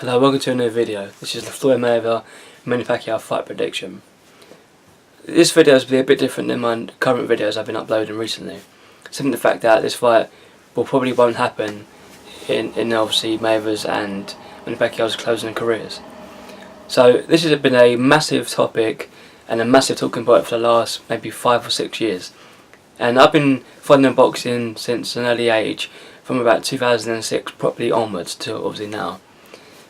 Hello, welcome to a new video. This is the Floyd Mayweather Manny Pacquiao fight prediction. This video will be a bit different than my current videos I've been uploading recently. Simply the fact that this fight probably won't happen in obviously Mayweather's and Manny Pacquiao's closing careers. So this has been a massive topic and a massive talking point for the last maybe 5 or 6 years. And I've been following boxing since an early age, from about 2006 properly onwards to obviously now.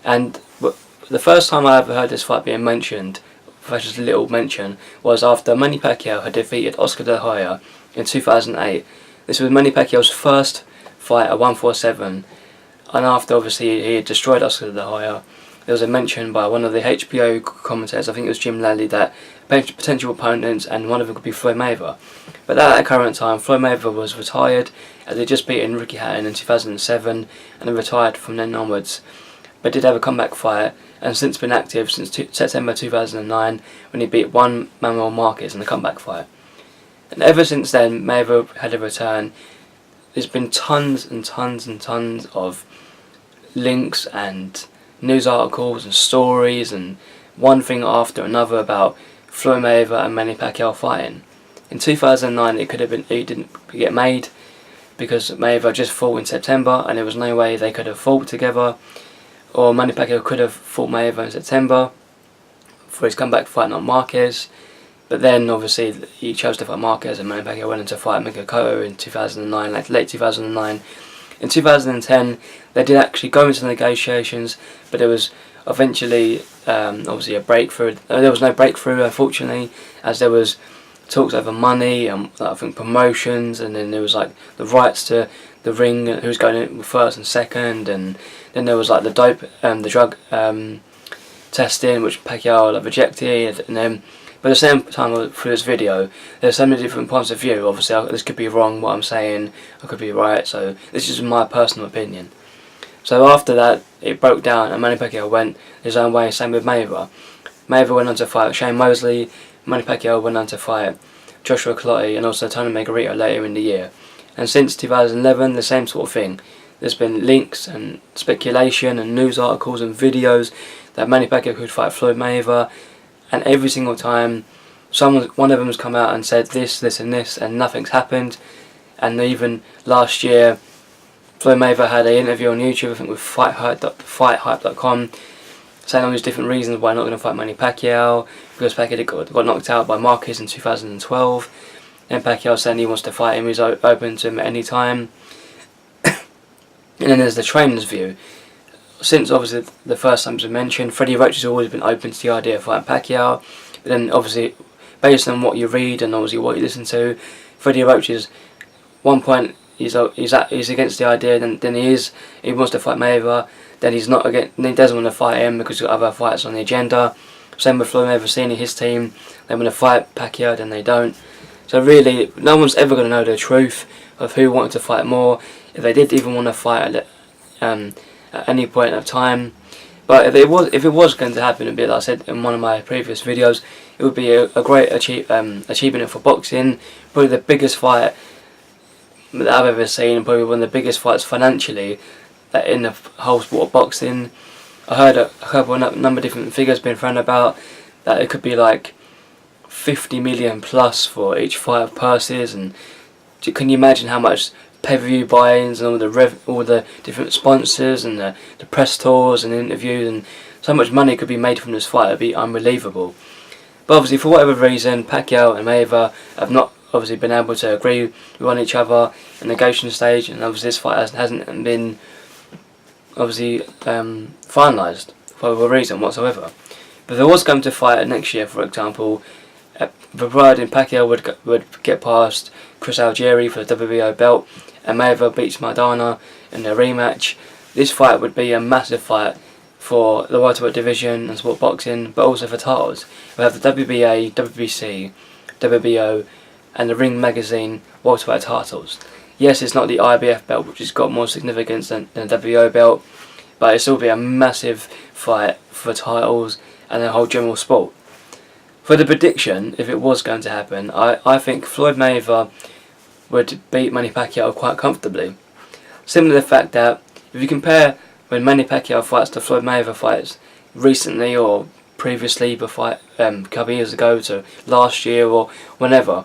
And the first time I ever heard this fight being mentioned, just a little mention, was after Manny Pacquiao had defeated Oscar De La Hoya in 2008. This was Manny Pacquiao's first fight at 147, and after obviously he had destroyed Oscar De La Hoya, there was a mention by one of the HBO commentators, I think it was Jim Lally, that potential opponents, and one of them could be Floyd Mayweather. But at that current time, Floyd Mayweather was retired, as they'd just beaten Ricky Hatton in 2007, and then retired from then onwards. But did have a comeback fight, and since been active since September 2009, when he beat Manuel Marquez in a comeback fight. And ever since then, Mayweather had a return. There's been tons and tons and tons of links and news articles and stories and one thing after another about Floyd Mayweather and Manny Pacquiao fighting. In 2009, it didn't get made because Mayweather just fought in September, and there was no way they could have fought together. Or Manny Pacquiao could have fought Mayweather in September for his comeback fight on Marquez, but then obviously he chose to fight Marquez, and Manny Pacquiao went into fight Mika Cotto in 2009, late 2009. In 2010, they did actually go into negotiations, but there was eventually obviously a breakthrough. There was no breakthrough, unfortunately, as there was talks over money and I think promotions, and then there was like the rights to the ring, who's going in first and second, and then there was like the drug testing, which Pacquiao rejected, and then but at the same time through this video, there's so many different points of view. Obviously, this could be wrong what I'm saying, I could be right. So this is my personal opinion. So after that, it broke down, and Manny Pacquiao went his own way. Same with Mayweather. Mayweather went on to fight Shane Mosley. Manny Pacquiao went on to fight Joshua Clottey and also Tony Margarito later in the year. And since 2011, the same sort of thing. There's been links and speculation and news articles and videos that Manny Pacquiao could fight Floyd Mayweather, and every single time one of them has come out and said this and this, and nothing's happened. And even last year, Floyd Mayweather had an interview on YouTube, I think with FightHype.com, saying all these different reasons why not going to fight Manny Pacquiao, because Pacquiao got knocked out by Marquez in 2012. And Pacquiao saying he wants to fight him, he's open to him at any time. And then there's the trainer's view. Since obviously the first time it was mentioned, Freddie Roach has always been open to the idea of fighting Pacquiao. But then obviously, based on what you read and obviously what you listen to, Freddie Roach is one point he's against the idea, then he wants to fight Mayweather. Then he's not against, then he doesn't want to fight him because he's got other fights on the agenda. Same with Floyd Mayweather, seeing his team, they want to fight Pacquiao, then they don't. So really, no one's ever going to know the truth of who wanted to fight more, if they did even want to fight at any point of time. But if it was going to happen, a bit like I said in one of my previous videos, it would be a great achievement for boxing. Probably the biggest fight that I've ever seen, and probably one of the biggest fights financially in the whole sport of boxing. I heard a number of different figures being thrown about, that it could be like 50 million plus for each fight of purses, and can you imagine how much pay-per-view buy-ins and all the different sponsors and the press tours and interviews, and so much money could be made from this fight. It'd be unbelievable. But obviously, for whatever reason, Pacquiao and Mayweather have not obviously been able to agree with each other in the negotiation stage, and obviously this fight hasn't been obviously finalised for whatever reason whatsoever. But if there was going to fight next year, for example, providing Pacquiao would get past Chris Algieri for the WBO belt, and Mayweather beats Maidana in the rematch, this fight would be a massive fight for the welterweight division and sport boxing, but also for titles. We have the WBA, WBC, WBO, and the Ring Magazine welterweight titles. Yes, it's not the IBF belt, which has got more significance than the WBO belt, but it still be a massive fight for titles and the whole general sport. For the prediction, if it was going to happen, I think Floyd Mayweather would beat Manny Pacquiao quite comfortably. Simply the fact that if you compare when Manny Pacquiao fights the Floyd Mayweather fights recently or previously, before a couple of years ago to last year or whenever,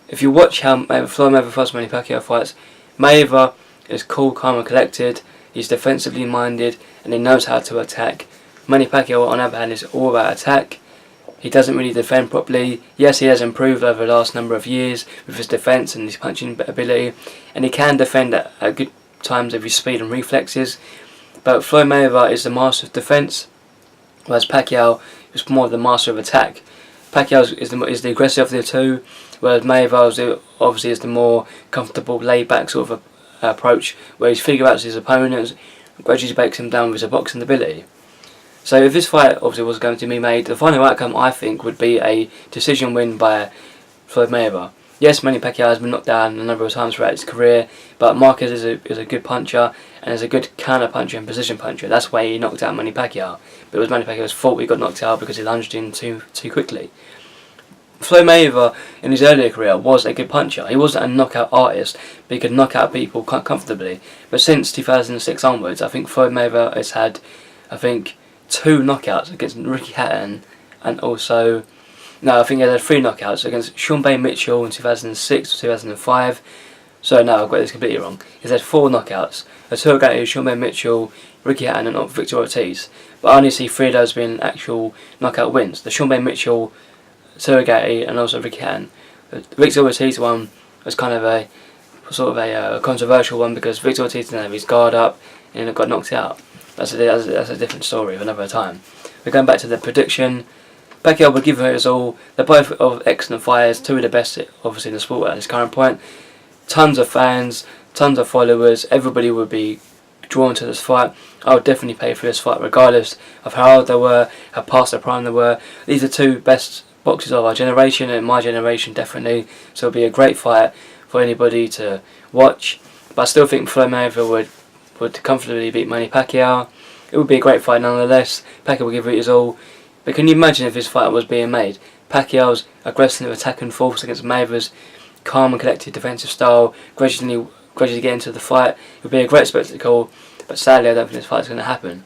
if you watch how Floyd Mayweather fights Manny Pacquiao fights, Mayweather is cool, calm and collected, he's defensively minded and he knows how to attack. Manny Pacquiao on the other hand is all about attack. He doesn't really defend properly. Yes, he has improved over the last number of years with his defence and his punching ability, and he can defend at good times with his speed and reflexes. But Floyd Mayweather is the master of defence, whereas Pacquiao is more the master of attack. Pacquiao is the aggressive of the two, whereas Mayweather obviously is the more comfortable, laid-back sort of approach, where he figures out his opponents, gradually breaks him down with his boxing ability. So if this fight obviously was going to be made, the final outcome I think would be a decision win by Floyd Mayweather. Yes, Manny Pacquiao has been knocked down a number of times throughout his career, but Marquez is a good puncher and is a good counter puncher and position puncher. That's why he knocked out Manny Pacquiao. But it was Manny Pacquiao's fault he got knocked out because he lunged in too quickly. Floyd Mayweather in his earlier career was a good puncher. He wasn't a knockout artist, but he could knock out people quite comfortably. But since 2006 onwards, I think Floyd Mayweather has had, 2 knockouts against Ricky Hatton, and also, no, I think he had 3 knockouts against Sean Bay Mitchell in 2006 or 2005. So no, I've got this completely wrong. He's had 4 knockouts. The 2 against Sean Bay Mitchell, Ricky Hatton and Victor Ortiz. But I only see 3 of those being actual knockout wins. The Sean Bay Mitchell, Surrogate and also Ricky Hatton. The Victor Ortiz one was kind of a controversial one because Victor Ortiz didn't have his guard up and got knocked out. That's a different story of another time. We're going back to the prediction. Pacquiao will give it his all. They're both of excellent fighters, 2 of the best obviously in the sport at this current point. Tons of fans, tons of followers, everybody would be drawn to this fight. I would definitely pay for this fight regardless of how old they were, how past their prime they were. These are 2 best boxers of our generation and my generation definitely, so it'll be a great fight for anybody to watch. But I still think Floyd Mayweather would comfortably beat Manny Pacquiao. It would be a great fight nonetheless. Pacquiao will give it his all. But can you imagine if this fight was being made? Pacquiao's aggressive attack and force against Mayweather's calm and collected defensive style, gradually get into the fight. It would be a great spectacle, but sadly I don't think this fight is going to happen.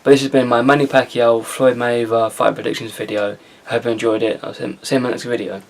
But this has been my Manny Pacquiao Floyd Mayweather fight predictions video. I hope you enjoyed it. I'll see you in my next video.